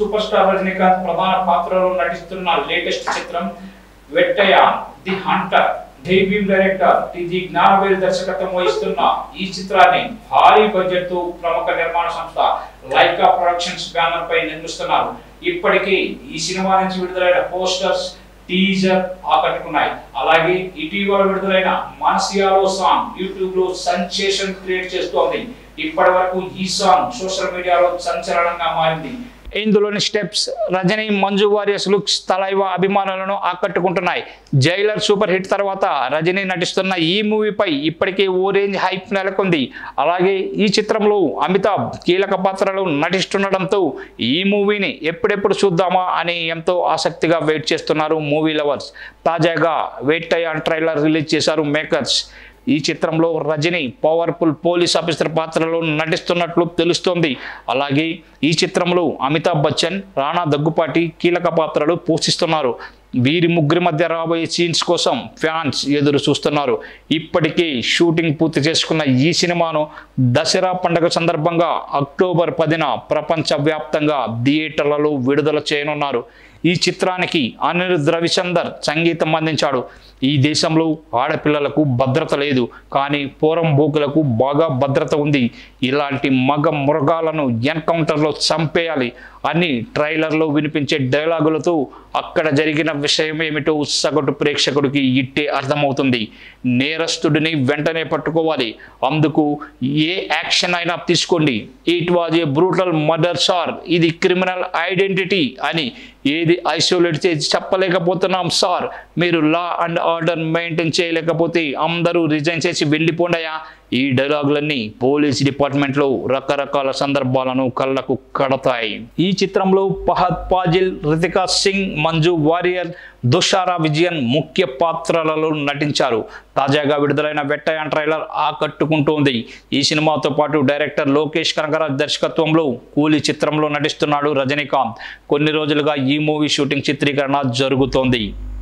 Super star Rajinikanth ప్రధాన పాత్రలో నటిస్తున్న లేటెస్ట్ చిత్రం Vettaiyan the hunter. Debut director T G. Gnanavel దర్శకత్వం వహిస్తున్న ఈ చిత్రాన్ని భారీ బడ్జెట్ తో ప్రముఖ నిర్మాణ సంస్థ లైకా ప్రొడక్షన్స్ బ్యానర్ పై నిర్మిస్తున్నారు. ఇప్పటికే ఈ సినిమా నుంచి విడుదలైన పోస్టర్స్, టీజర్ ఆకట్టుకున్నాయి. అలాగే ఇటీవల విడుదలైన మనసియాలో సాంగ్ యూట్యూబ్ లో సెన్సేషన్ క్రియేట్ చేస్తోంది. ఇప్పటి వరకు ఈ సాంగ్ సోషల్ మీడియాలో సంచలనంగా మారింది. ఇందులోని స్టెప్స్, రజనీ మంజు వారియర్స్ లుక్స్ తలైవ అభిమానులను ఆకట్టుకుంటున్నాయి. జైలర్ సూపర్ హిట్ తర్వాత రజనీ నటిస్తున్న ఈ మూవీపై ఇప్పటికే ఓ రేంజ్ హైప్ నెలకొంది. అలాగే ఈ చిత్రంలో అమితాబ్ కీలక పాత్రలో నటిస్తుండటంతో ఈ మూవీని ఎప్పుడెప్పుడు చూద్దామా అని ఎంతో ఆసక్తిగా వెయిట్ చేస్తున్నారు మూవీ లవర్స్. తాజాగా వెట్టయ్య ట్రైలర్ రిలీజ్ చేశారు మేకర్స్. ఈ చిత్రంలో రజనీ పవర్ఫుల్ పోలీస్ ఆఫీసర్ పాత్రలో నటిస్తున్నట్లు తెలుస్తోంది. అలాగే ఈ చిత్రంలో అమితాబ్ బచ్చన్, రాణా దగ్గుపాటి కీలక పాత్రలు పోషిస్తున్నారు. వీరి ముగ్గురి మధ్య రాబోయే సీన్స్ కోసం ఫ్యాన్స్ ఎదురు చూస్తున్నారు. ఇప్పటికే షూటింగ్ పూర్తి చేసుకున్న ఈ సినిమాను దసరా పండుగ సందర్భంగా అక్టోబర్ 10న ప్రపంచవ్యాప్తంగా థియేటర్లలో విడుదల చేయనున్నారు. ఈ చిత్రానికి అనిరుద్ రవిచందర్ సంగీతం అందించాడు. ఈ దేశంలో ఆడపిల్లలకు భద్రత లేదు, కానీ పోరంబోకులకు బాగా భద్రత ఉంది. ఇలాంటి మగ మృగాలను ఎన్కౌంటర్లో చంపేయాలి అని ట్రైలర్లో వినిపించే డైలాగులతో అక్కడ జరిగిన విషయం ఏమిటో సగటు ప్రేక్షకుడికి ఇట్టే అర్థమవుతుంది. నేరస్తుడిని వెంటనే పట్టుకోవాలి, అందుకు ఏ యాక్షన్ అయినా తీసుకోండి. It was a brutal murder sir, ఇది క్రిమినల్ ఐడెంటిటీ అని ఏది ఐసోలేట్ చేసి చెప్పలేకపోతున్నాం సార్. మీరు లా అండ్ ఆర్డర్ మెయింటైన్ చేయలేకపోతే అందరూ రిజైన్ చేసి వెళ్ళిపోండాయా. ఈ డైలాగులన్నీ పోలీస్ డిపార్ట్మెంట్లో రకరకాల సందర్భాలను కళ్ళకు కడతాయి. ఈ చిత్రంలో ఫహద్ ఫాజిల్, రితికా సింగ్, మంజు వారియర్, దుషారా విజయన్ ముఖ్య పాత్రలలో నటించారు. తాజాగా విడుదలైన వెట్టయ్య ట్రైలర్ ఆకట్టుకుంటోంది. ఈ సినిమాతో పాటు డైరెక్టర్ లోకేష్ కనగరాజ్ దర్శకత్వంలో కూలీ చిత్రంలో నటిస్తున్నాడు రజనీకాంత్. కొన్ని రోజులుగా ఈ మూవీ షూటింగ్ చిత్రీకరణ జరుగుతోంది.